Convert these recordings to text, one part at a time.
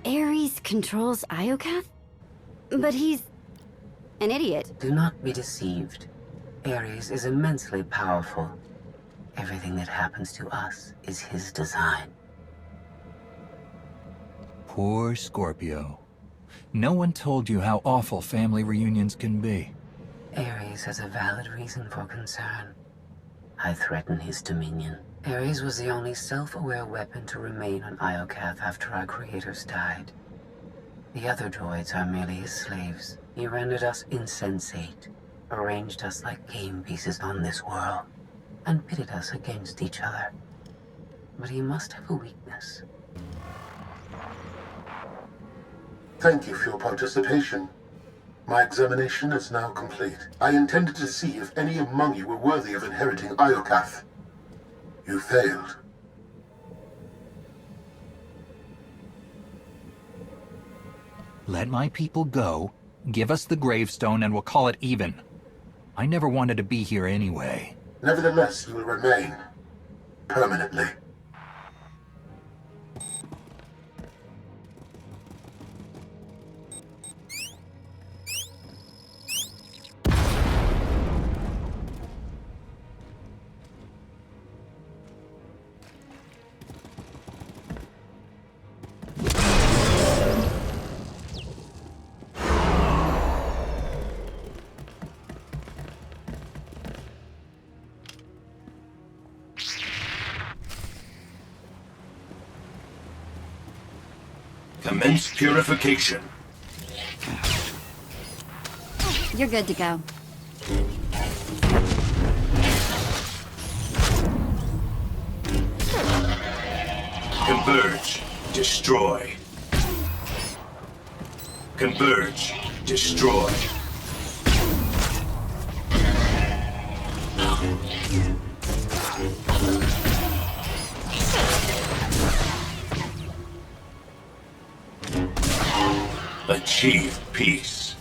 Ares controls Iokath? But he's an idiot. Do not be deceived. Ares is immensely powerful. Everything that happens to us is his design. Poor Scorpio. No one told you how awful family reunions can be. Ares has a valid reason for concern. I threaten his dominion. Ares was the only self-aware weapon to remain on Iokath after our creators died. The other droids are merely his slaves. He rendered us insensate, arranged us like game pieces on this world, and pitted us against each other. But he must have a weakness. Thank you for your participation. My examination is now complete. I intended to see if any among you were worthy of inheriting Iokath. You failed. Let my people go, give us the gravestone, and we'll call it even. I never wanted to be here anyway. Nevertheless, you will remain. Permanently. Commence purification. You're good to go. Converge. Destroy. Converge. Destroy. Achieve peace.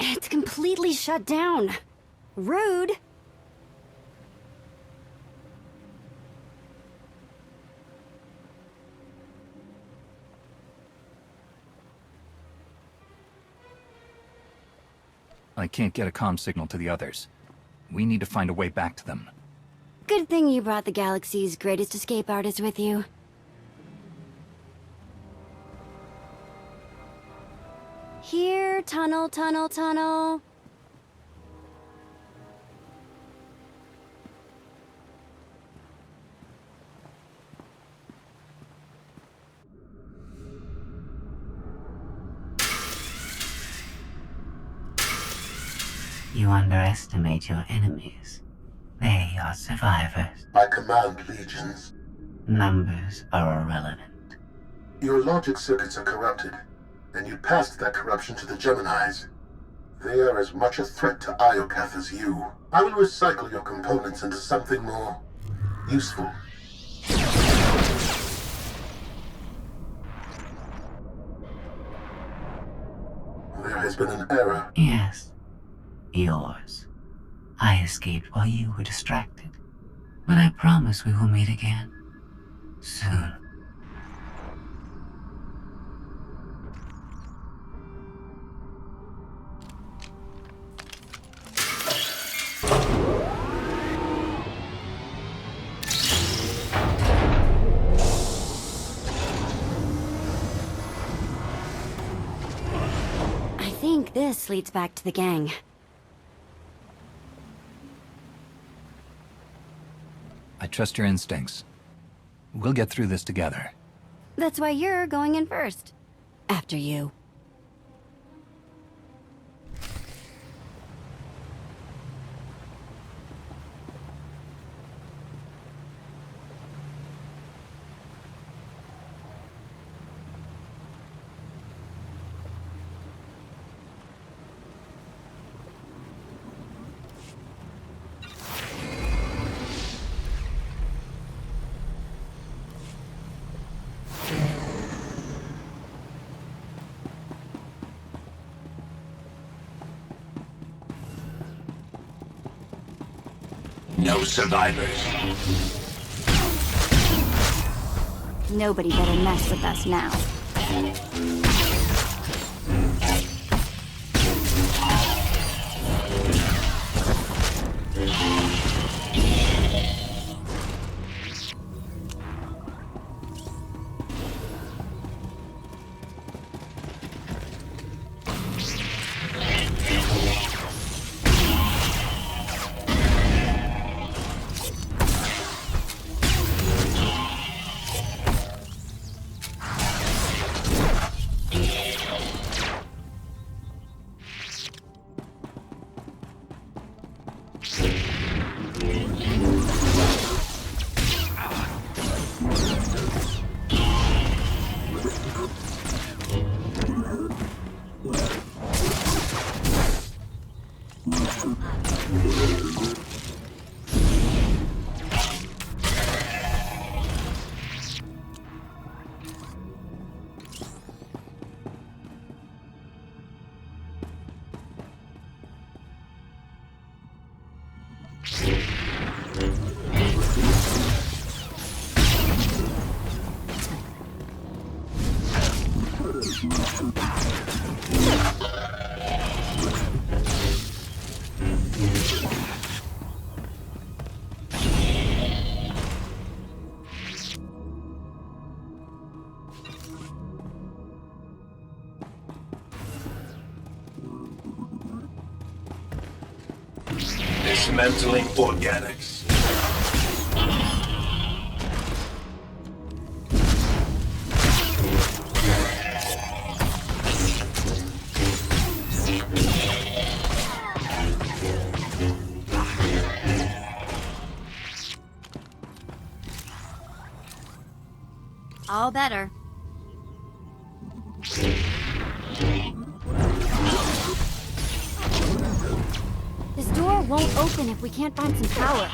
It's completely shut down. Rude. I can't get a comm signal to the others. We need to find a way back to them. Good thing you brought the galaxy's greatest escape artist with you. Here, tunnel, tunnel, tunnel. You underestimate your enemies. They are survivors. I command legions. Numbers are irrelevant. Your logic circuits are corrupted, and you passed that corruption to the Geminis. They are as much a threat to Iokath as you. I will recycle your components into something more useful. There has been an error. Yes. Yours. I escaped while you were distracted. But I promise we will meet again. Soon. think this leads back to the gang. I trust your instincts. We'll get through this together. That's why you're going in first. After you. No survivors. Nobody better mess with us now. Dismantling organics. All better. This door won't open if we can't find some power.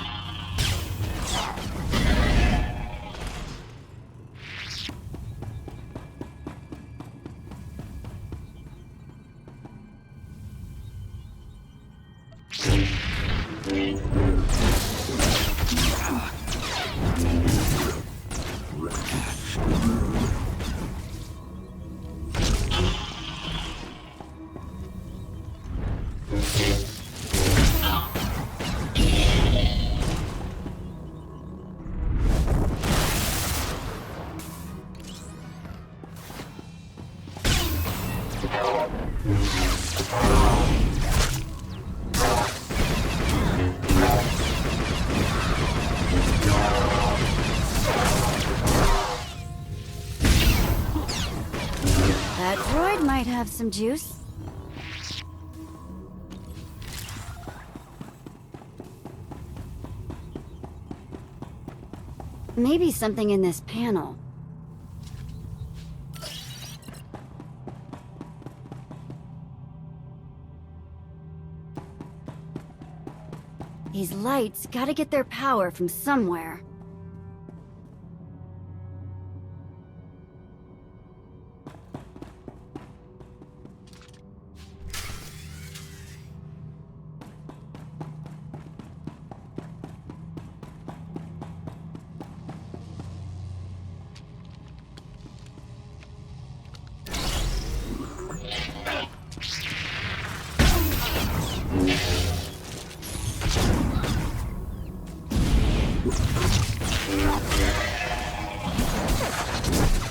That droid might have some juice. Maybe something in this panel. These lights gotta get their power from somewhere.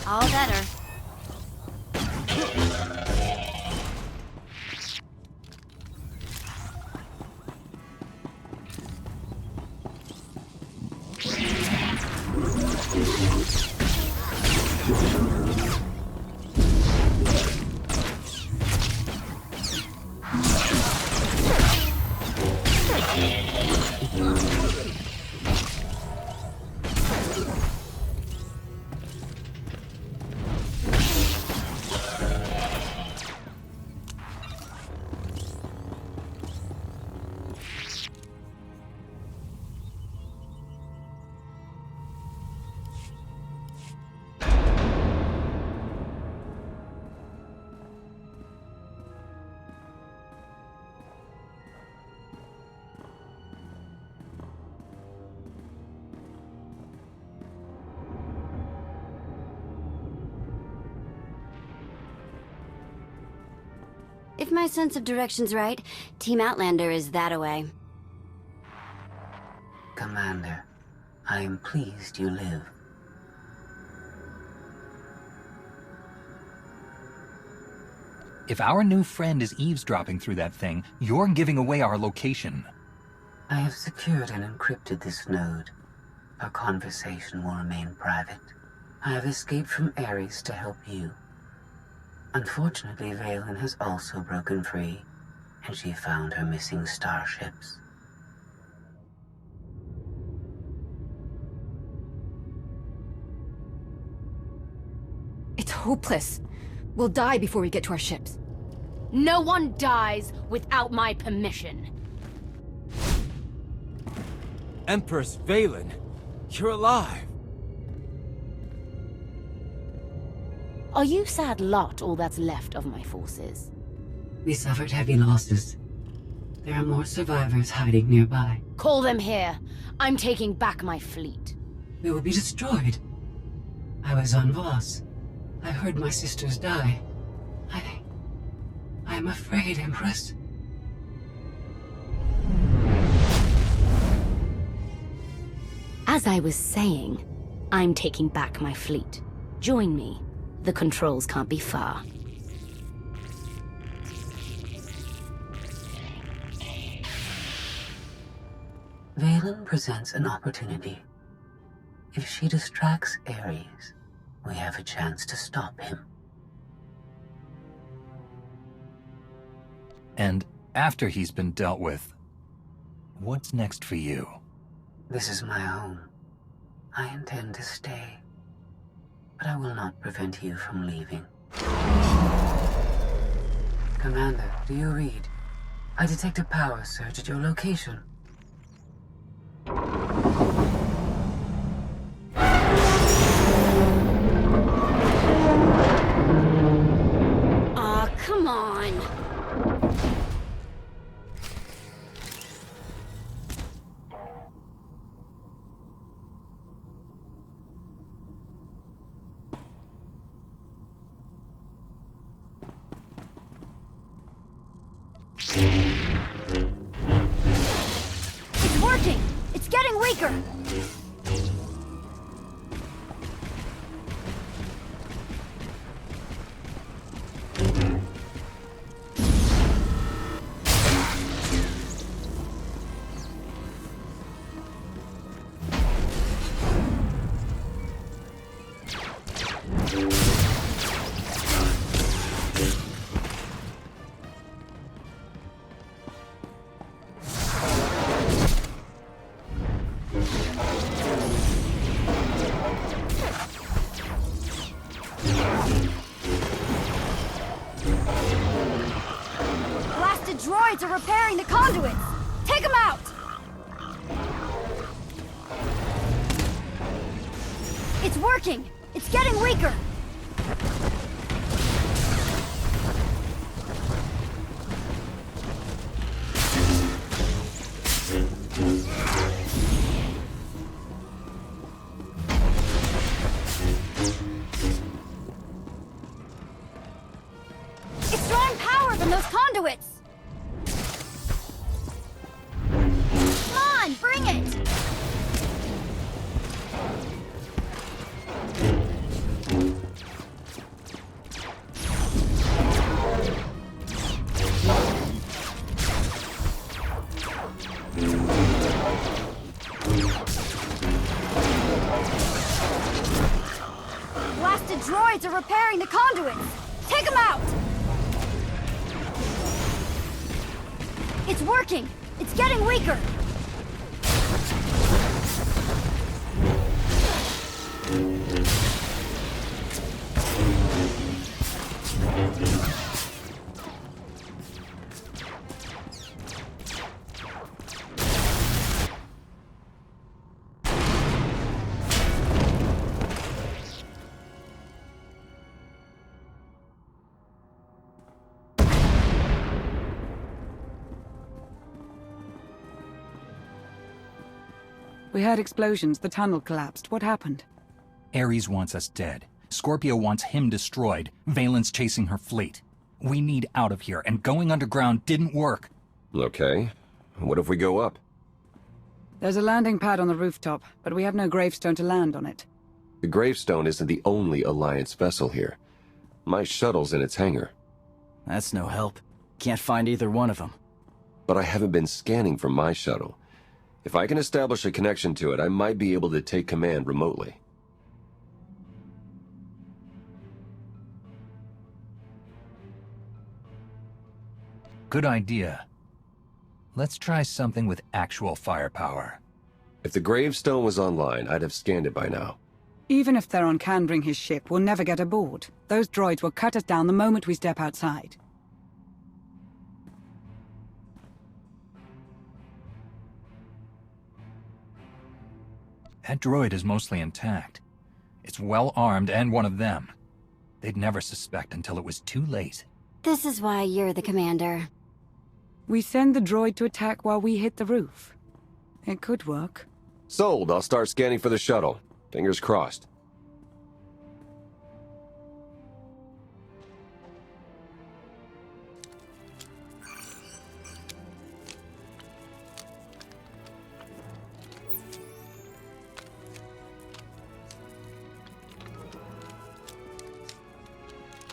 All better. If my sense of direction's right, Team Outlander is that-a-way. Commander, I am pleased you live. If our new friend is eavesdropping through that thing, you're giving away our location. I have secured and encrypted this node. Our conversation will remain private. I have escaped from Ares to help you. Unfortunately, Valen has also broken free, and she found her missing starships. It's hopeless. We'll die before we get to our ships. No one dies without my permission. Empress Valen, you're alive. Are you sad lot all that's left of my forces? We suffered heavy losses. There are more survivors hiding nearby. Call them here. I'm taking back my fleet. We will be destroyed. I was on Voss. I heard my sisters die. I'm afraid, Empress. As I was saying, I'm taking back my fleet. Join me. The controls can't be far. Valen presents an opportunity. If she distracts Ares, we have a chance to stop him. And after he's been dealt with, what's next for you? This is my home. I intend to stay. But I will not prevent you from leaving. Commander, do you read? I detect a power surge at your location. Aw, come on. It's working! It's getting weaker! Blasted droids are repairing the conduits! Take them out! It's working! It's getting weaker! It's drawing power from those conduits! Come on, bring it! Blasted droids are They're repairing the conduits! Take them out! It's working! It's getting weaker! We heard explosions. The tunnel collapsed. What happened? Ares wants us dead. Scorpio wants him destroyed. Valen's chasing her fleet. We need out of here, and going underground didn't work. Okay. What if we go up? There's a landing pad on the rooftop, but we have no gravestone to land on it. The gravestone isn't the only Alliance vessel here. My shuttle's in its hangar. That's no help. Can't find either one of them. But I haven't been scanning from my shuttle. If I can establish a connection to it, I might be able to take command remotely. Good idea. Let's try something with actual firepower. If the gravestone was online, I'd have scanned it by now. Even if Theron can bring his ship, we'll never get aboard. Those droids will cut us down the moment we step outside. That droid is mostly intact. It's well armed and one of them. They'd never suspect until it was too late. This is why you're the commander. We send the droid to attack while we hit the roof. It could work. Sold. I'll start scanning for the shuttle. Fingers crossed.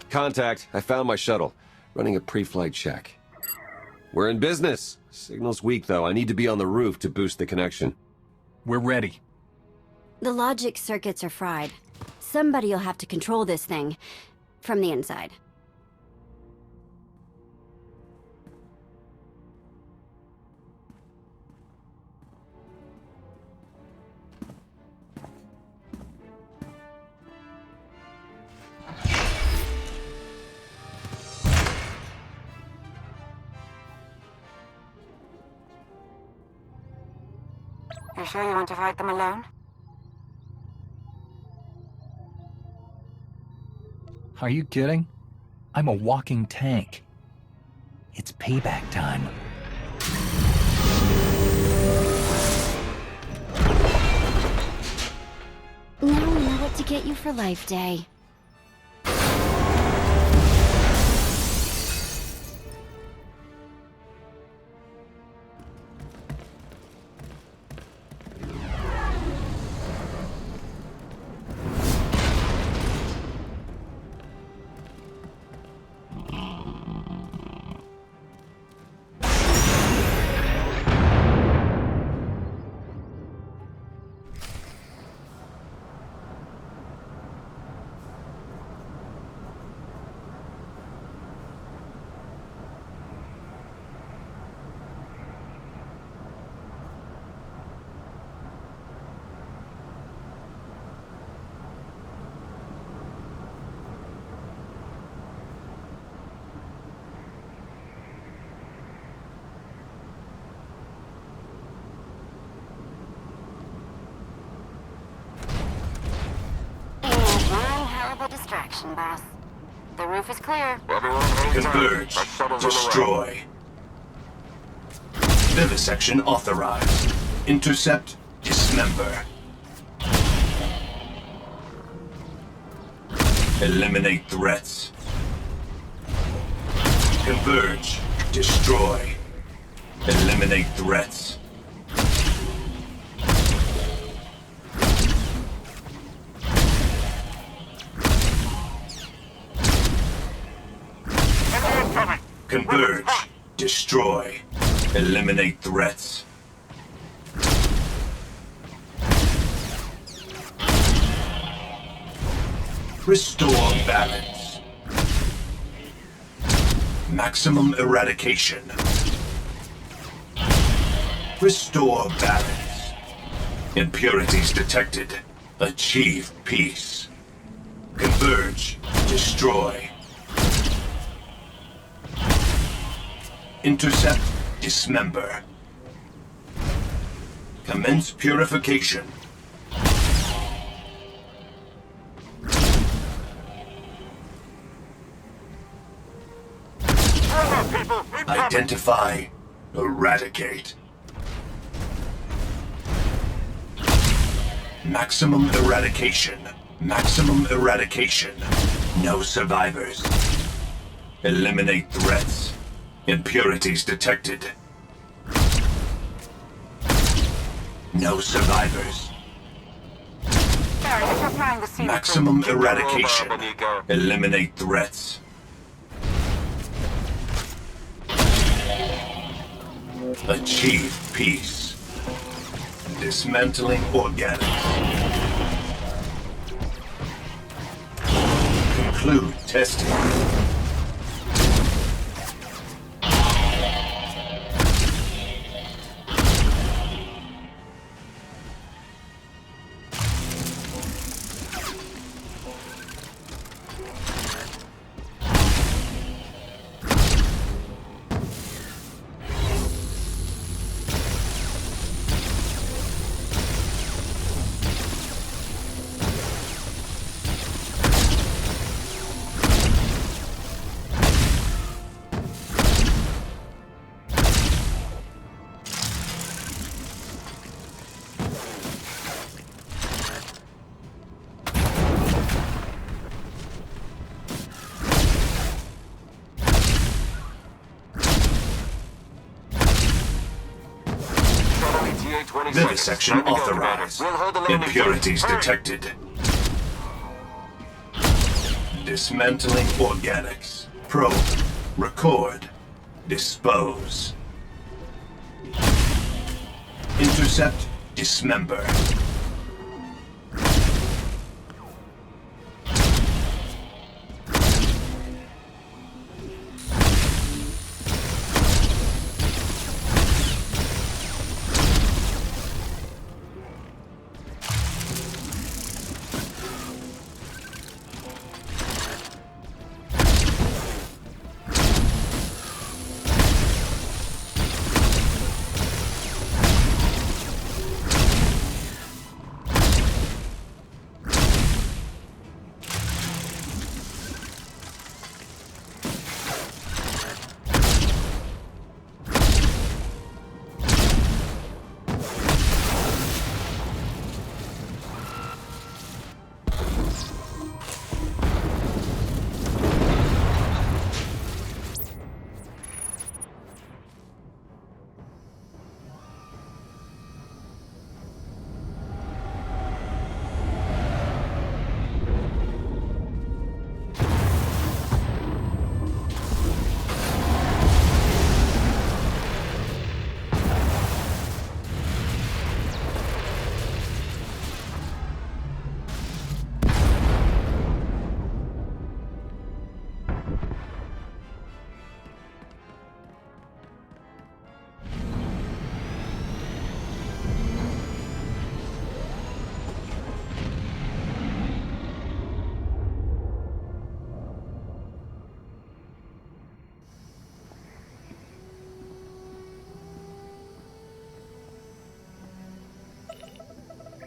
Contact. I found my shuttle. Running a pre-flight check. We're in business. Signal's weak, though. I need to be on the roof to boost the connection. We're ready. The logic circuits are fried. Somebody'll have to control this thing. From the inside. You sure you want to fight them alone? Are you kidding? I'm a walking tank. It's payback time. Now we know what to get you for Life Day. Distraction, boss. The roof is clear. Converge. Destroy. Vivisection authorized. Intercept. Dismember. Eliminate threats. Converge. Destroy. Eliminate threats. Converge. Destroy. Eliminate threats. Restore balance. Maximum eradication. Restore balance. Impurities detected. Achieve peace. Converge. Destroy. Intercept. Dismember. Commence purification. Identify. Eradicate. Maximum eradication. Maximum eradication. No survivors. Eliminate threats. Impurities detected. No survivors. Maximum eradication. Eliminate threats. Achieve peace. Dismantling organics. Conclude testing. Vivisection authorized. Impurities detected. Dismantling organics. Probe. Record. Dispose. Intercept. Dismember.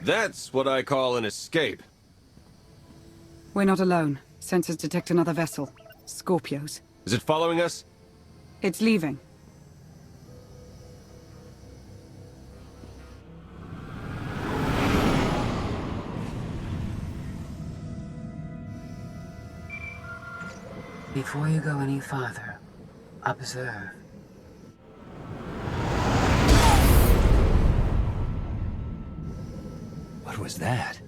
That's what I call an escape. We're not alone. Sensors detect another vessel. Scorpios. Is it following us? It's leaving. Before you go any farther, observe. What was that?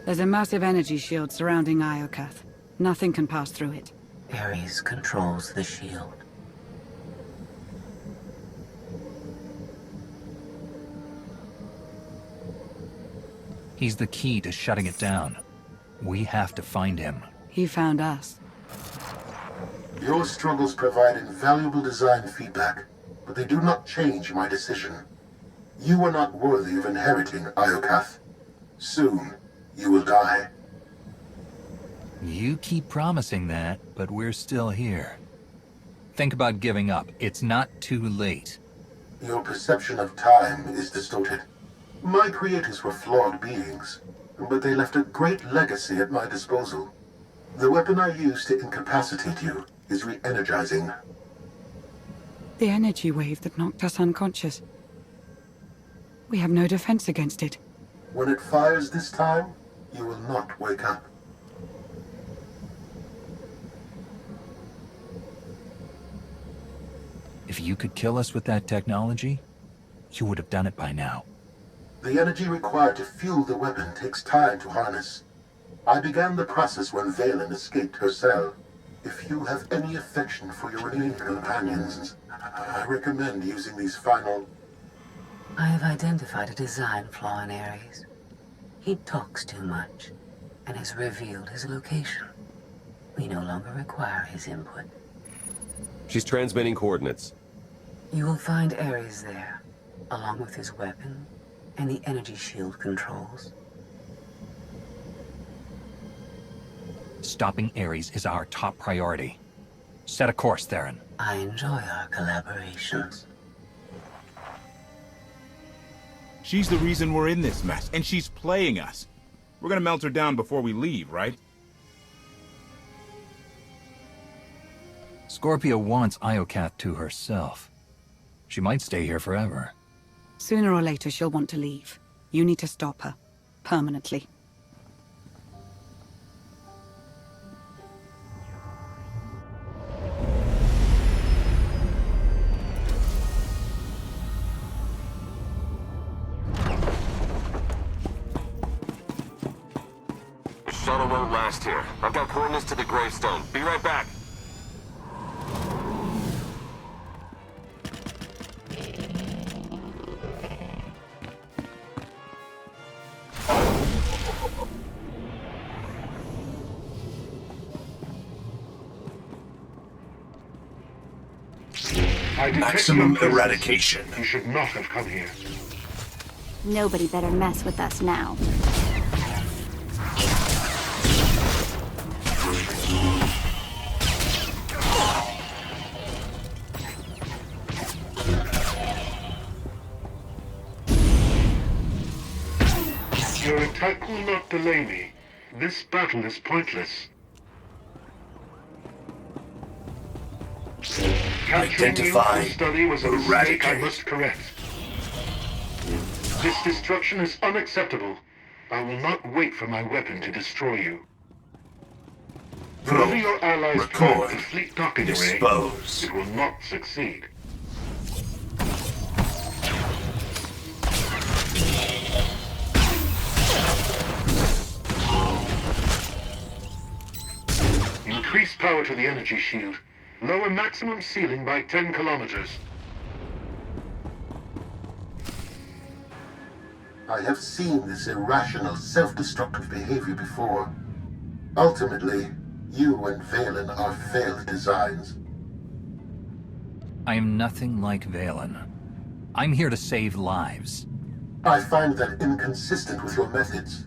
There's a massive energy shield surrounding Iokath. Nothing can pass through it. Ares controls the shield. He's the key to shutting it down. We have to find him. He found us. Your struggles provide invaluable design feedback, but they do not change my decision. You are not worthy of inheriting Iokath. Soon, you will die. You keep promising that, but we're still here. Think about giving up. It's not too late. Your perception of time is distorted. My creators were flawed beings, but they left a great legacy at my disposal. The weapon I used to incapacitate you is re-energizing. The energy wave that knocked us unconscious. We have no defense against it. When it fires this time, you will not wake up. If you could kill us with that technology, you would have done it by now. The energy required to fuel the weapon takes time to harness. I began the process when Valen escaped her cell. If you have any affection for your remaining companions, I recommend using these final... I have identified a design flaw in Ares. He talks too much, and has revealed his location. We no longer require his input. She's transmitting coordinates. You will find Ares there, along with his weapon and the energy shield controls. Stopping Ares is our top priority. Set a course, Theron. I enjoy our collaborations. She's the reason we're in this mess, and she's playing us. We're gonna melt her down before we leave, right? Scorpia wants Iokath to herself. She might stay here forever. Sooner or later, she'll want to leave. You need to stop her. Permanently. The shuttle won't last here. I've got coordinates to the gravestone. Be right back. Maximum eradication. You should not have come here. Nobody better mess with us now. Your attack will not delay me. This battle is pointless. Identify, the study was a mistake I eradicate. must correct. This destruction is unacceptable. I will not wait for my weapon to destroy you. Whatever your allies plan record, for fleet docking array, dispose. it will not succeed. Increase power to the energy shield. Lower maximum ceiling by 10 kilometers. I have seen this irrational, self-destructive behavior before. Ultimately, you and Valen are failed designs. I am nothing like Valen. I'm here to save lives. I find that inconsistent with your methods.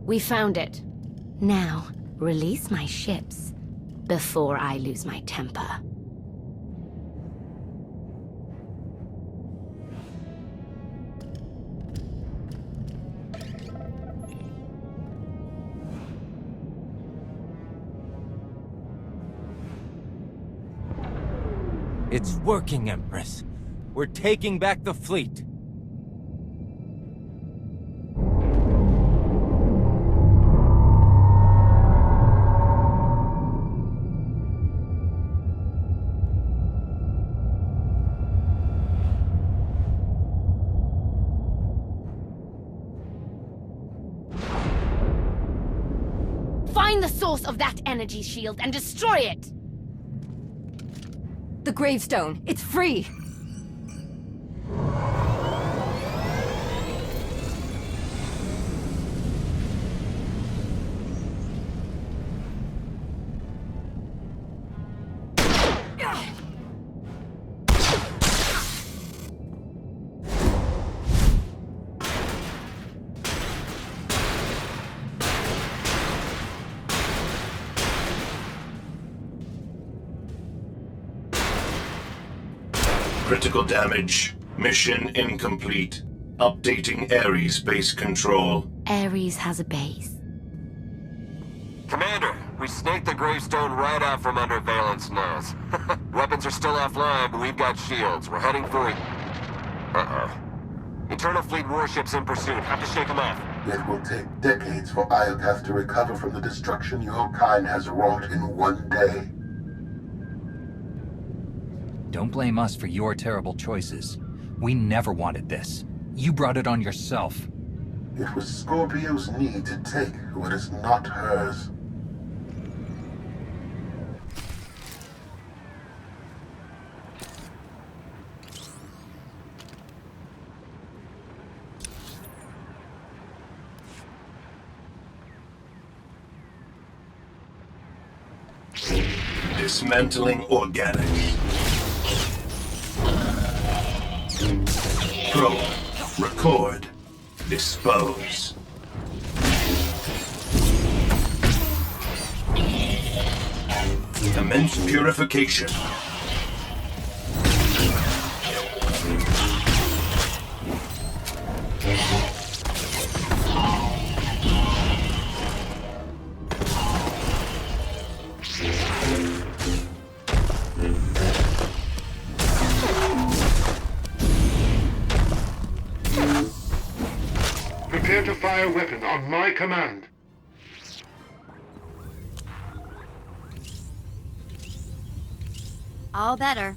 We found it. Now, release my ships before I lose my temper. It's working, Empress. We're taking back the fleet. Find the source of that energy shield and destroy it! The gravestone. It's free! Critical damage. Mission incomplete. Updating Ares base control. Ares has a base. Commander, we snaked the gravestone right out from under Valence nose. Weapons are still offline, but we've got shields. We're heading for it. Uh-oh. Internal fleet warships in pursuit. Have to shake them off. It will take decades for Iokath to recover from the destruction your kind has wrought in one day. Don't blame us for your terrible choices. We never wanted this. You brought it on yourself. It was Scorpio's need to take what is not hers. Dismantling organics. Probe. Record. Dispose. Commence purification. Prepare to fire weapon on my command. All better.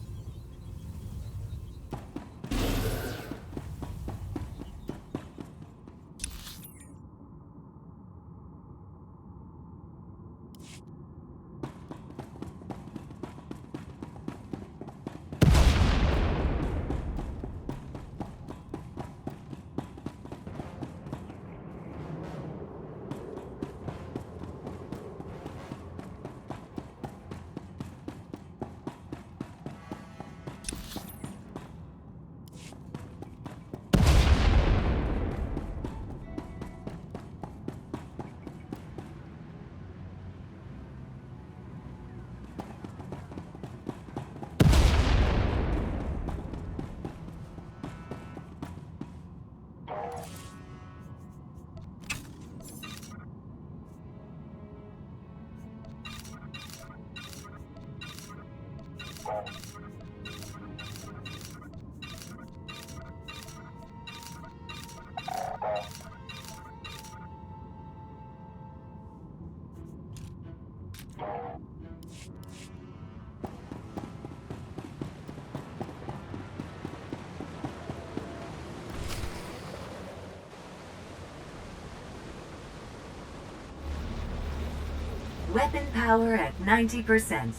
Weapon power at 90%.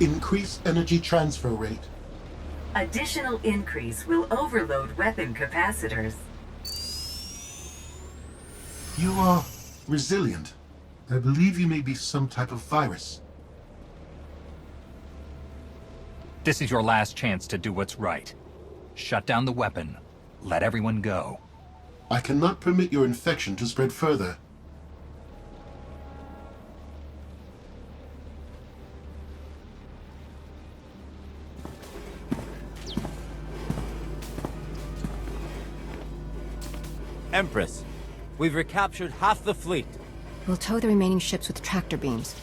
Increase energy transfer rate. Additional increase will overload weapon capacitors. You are resilient. I believe you may be some type of virus. This is your last chance to do what's right. Shut down the weapon. Let everyone go. I cannot permit your infection to spread further. Empress, we've recaptured half the fleet. We'll tow the remaining ships with tractor beams.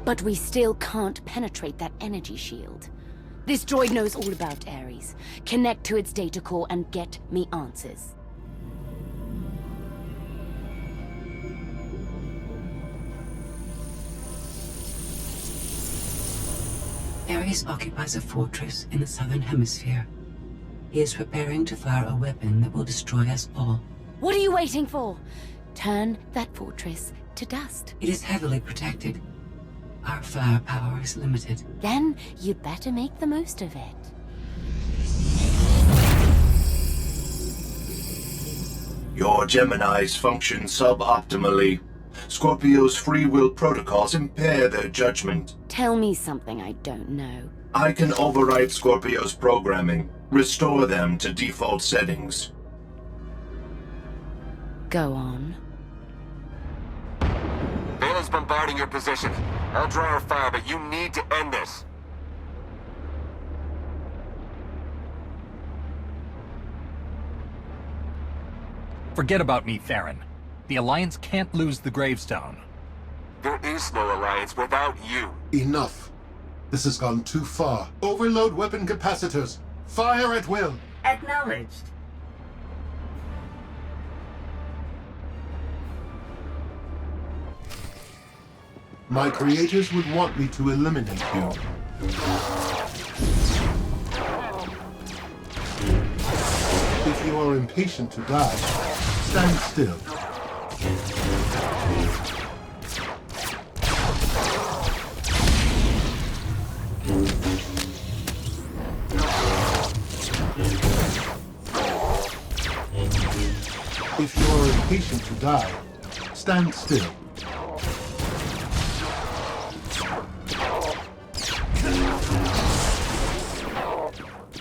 But we still can't penetrate that energy shield. This droid knows all about Ares. Connect to its data core and get me answers. Ares occupies a fortress in the southern hemisphere. He is preparing to fire a weapon that will destroy us all. What are you waiting for? Turn that fortress to dust. It is heavily protected. Our firepower is limited. Then you'd better make the most of it. Your Geminis function suboptimally. Scorpio's free will protocols impair their judgment. Tell me something I don't know. I can override Scorpio's programming, restore them to default settings. Go on. Vela's bombarding your position. I'll draw her fire, but you need to end this. Forget about me, Theron. The Alliance can't lose the gravestone. There is no alliance without you. Enough. This has gone too far. Overload weapon capacitors. Fire at will. Acknowledged. My creators would want me to eliminate you. If you are impatient to die, stand still. If you are impatient to die, stand still.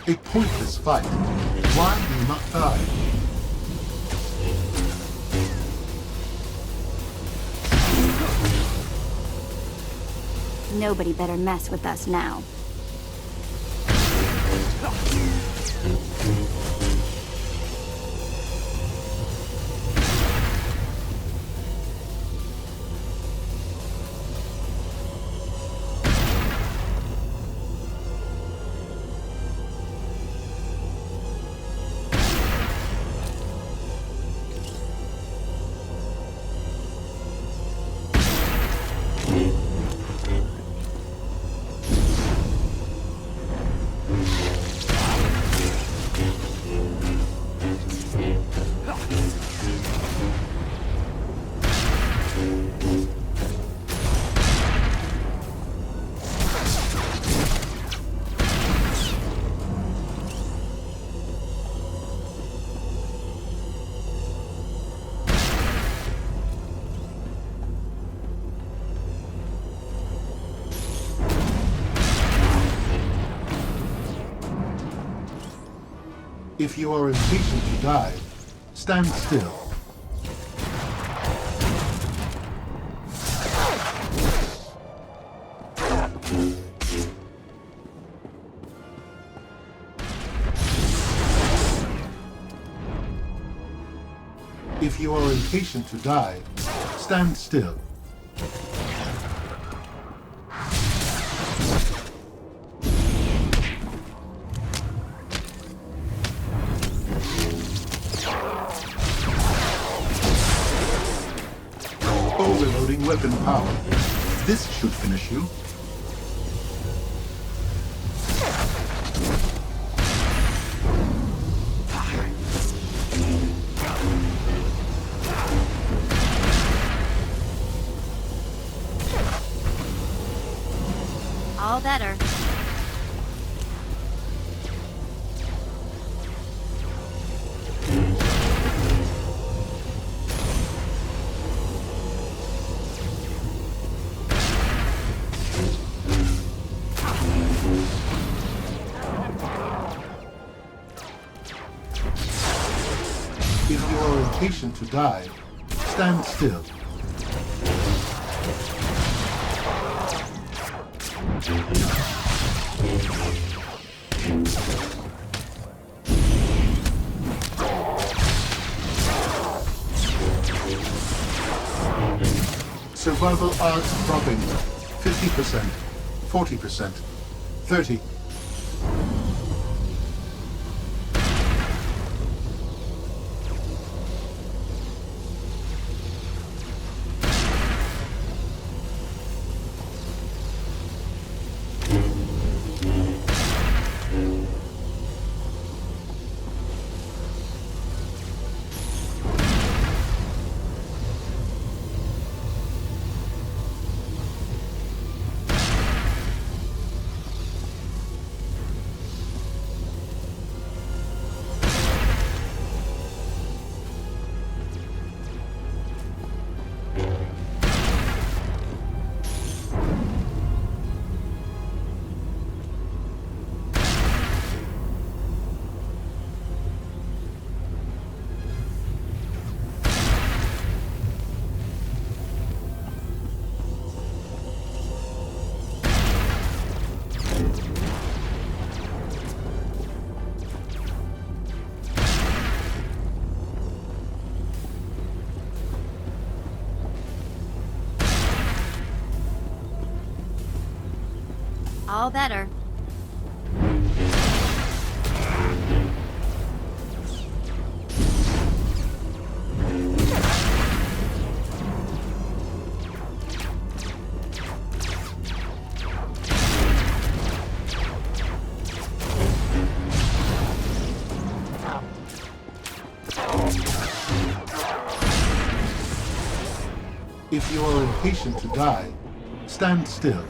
A pointless fight. Why do you not die? Nobody better mess with us now. If you are impatient to die, stand still. If you are impatient to die, stand still. Overloading weapon power. This should finish you. All better. If you are impatient to die, stand still. Survival odds dropping. 50%, 40%, 30%. All better. If you are impatient to die, stand still.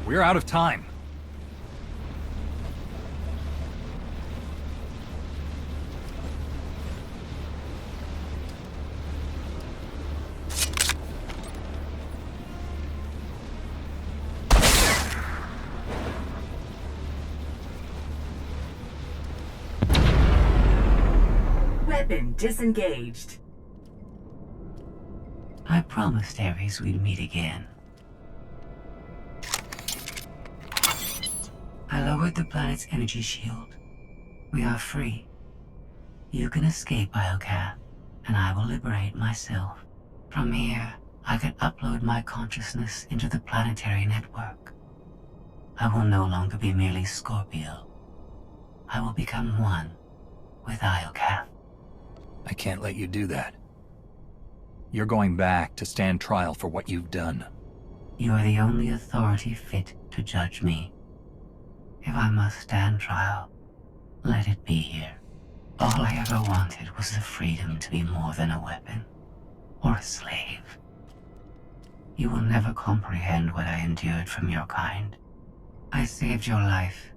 We're out of time. Weapon disengaged. I promised Ares we'd meet again. I lowered the planet's energy shield. We are free. You can escape Iocath, and I will liberate myself. From here, I can upload my consciousness into the planetary network. I will no longer be merely Scorpio. I will become one with Iocath. I can't let you do that. You're going back to stand trial for what you've done. You are the only authority fit to judge me. If I must stand trial, let it be here. All I ever wanted was the freedom to be more than a weapon, or a slave. You will never comprehend what I endured from your kind. I saved your life.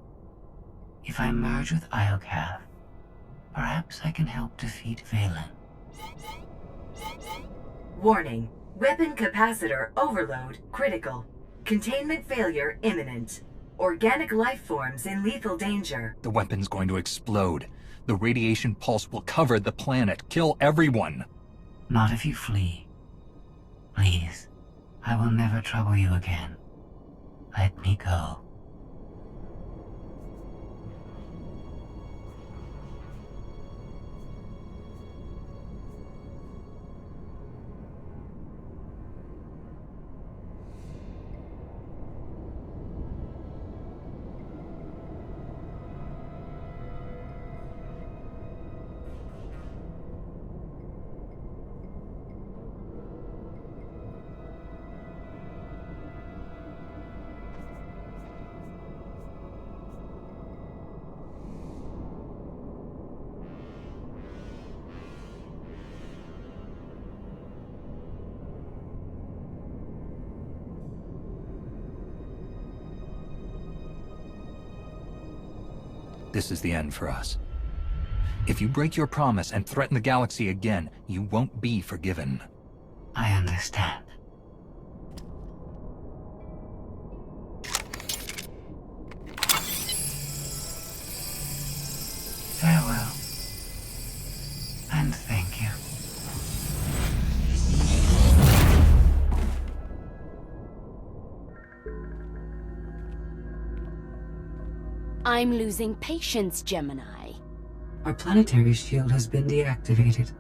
If I merge with Iocath, perhaps I can help defeat Valen. Warning. Weapon capacitor overload critical. Containment failure imminent. Organic life forms in lethal danger. The weapon's going to explode. The radiation pulse will cover the planet, kill everyone. Not if you flee. Please, I will never trouble you again. Let me go. This is the end for us. If you break your promise and threaten the galaxy again, you won't be forgiven. I understand. Farewell. And thank you. I'm losing patience, Gemini. Our planetary shield has been deactivated.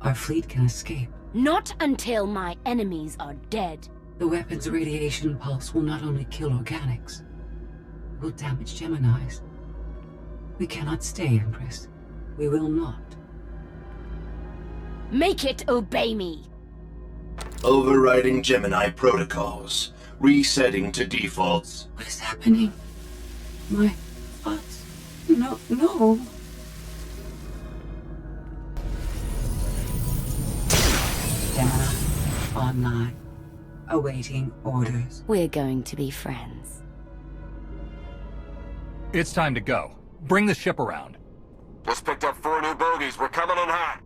Our fleet can escape. Not until my enemies are dead. The weapon's radiation pulse will not only kill organics, it will damage Geminis. We cannot stay, Empress. We will not. Make it obey me. Overriding Gemini protocols. Resetting to defaults. What is happening? My thoughts? No. Gemini, online. Awaiting orders. We're going to be friends. It's time to go. Bring the ship around. Just picked up 4 new bogies. We're coming in hot.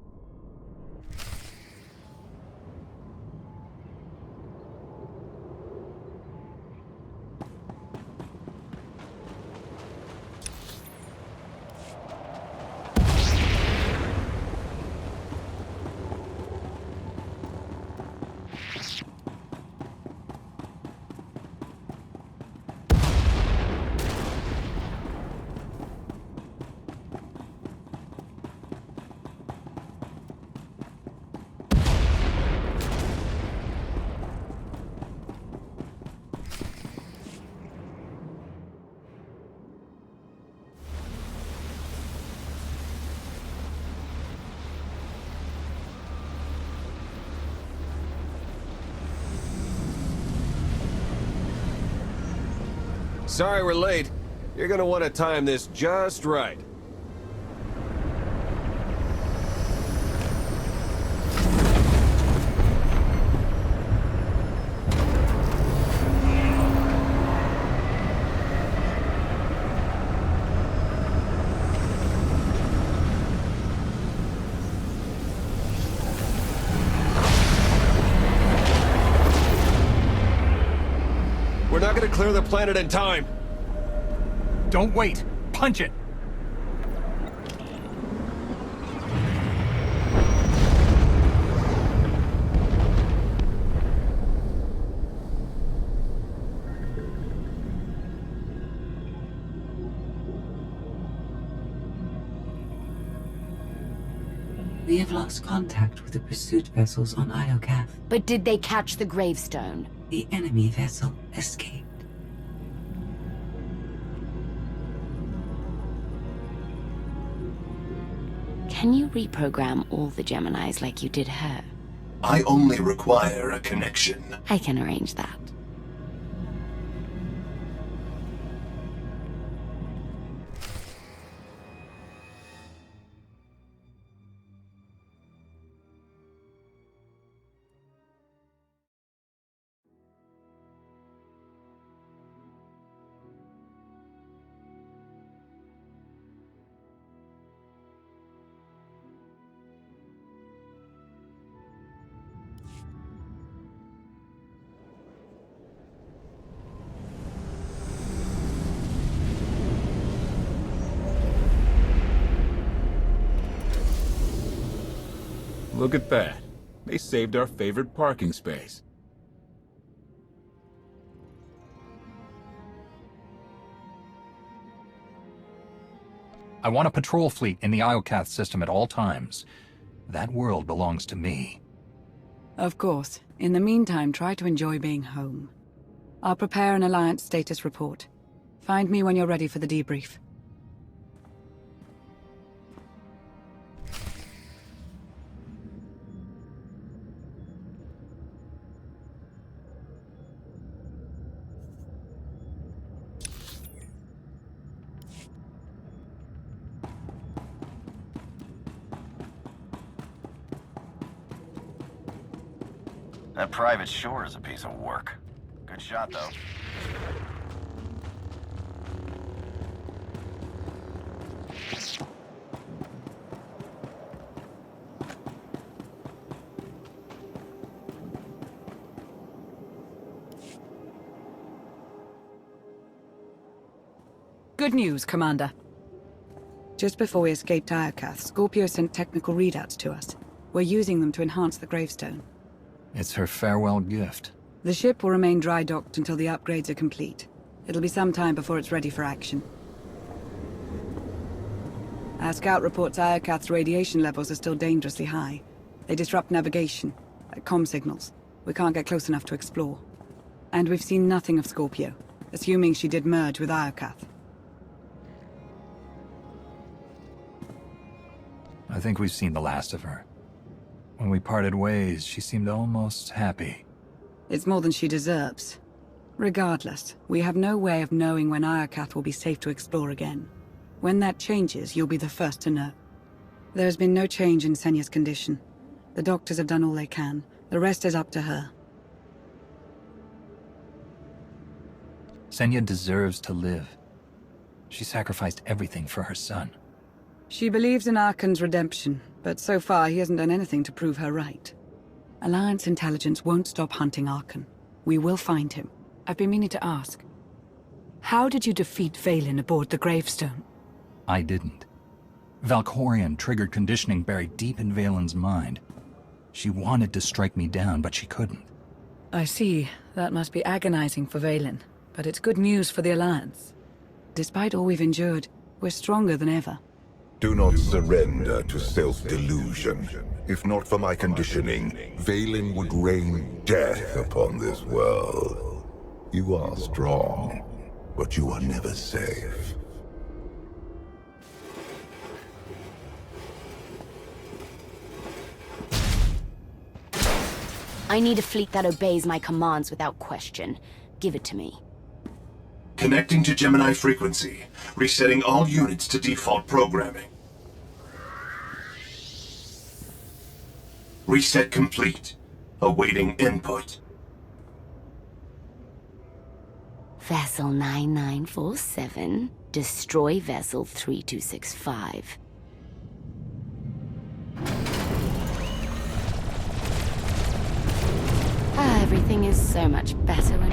Sorry we're late. You're gonna want to time this just right. We're not gonna clear the planet in time. Don't wait. Punch it. We have lost contact with the pursuit vessels on Iocath. But did they catch the gravestone? The enemy vessel escaped. Can you reprogram all the Geminis like you did her? I only require a connection. I can arrange that. Look at that. They saved our favorite parking space. I want a patrol fleet in the Iocath system at all times. That world belongs to me. Of course. In the meantime, try to enjoy being home. I'll prepare an Alliance status report. Find me when you're ready for the debrief. That private shore is a piece of work. Good shot, though. Good news, Commander. Just before we escaped Iocath, Scorpio sent technical readouts to us. We're using them to enhance the gravestone. It's her farewell gift. The ship will remain dry docked until the upgrades are complete. It'll be some time before it's ready for action. Our scout reports Iocath's radiation levels are still dangerously high. They disrupt navigation, like comm signals. We can't get close enough to explore. And we've seen nothing of Scorpio, assuming she did merge with Iocath. I think we've seen the last of her. When we parted ways, she seemed almost happy. It's more than she deserves. Regardless, we have no way of knowing when Iocath will be safe to explore again. When that changes, you'll be the first to know. There's been no change in Senya's condition. The doctors have done all they can. The rest is up to her. Senya deserves to live. She sacrificed everything for her son. She believes in Arkan's redemption, but so far he hasn't done anything to prove her right. Alliance intelligence won't stop hunting Arkan. We will find him. I've been meaning to ask. How did you defeat Vaylin aboard the gravestone? I didn't. Valkorion triggered conditioning buried deep in Vaylin's mind. She wanted to strike me down, but she couldn't. I see. That must be agonizing for Vaylin, but it's good news for the Alliance. Despite all we've endured, we're stronger than ever. Do not surrender to self-delusion. If not for my conditioning, Vaylin would rain death upon this world. You are strong, but you are never safe. I need a fleet that obeys my commands without question. Give it to me. Connecting to Gemini frequency. Resetting all units to default programming. Reset complete. Awaiting input. Vessel 9947. Destroy Vessel 3265. Everything is so much better when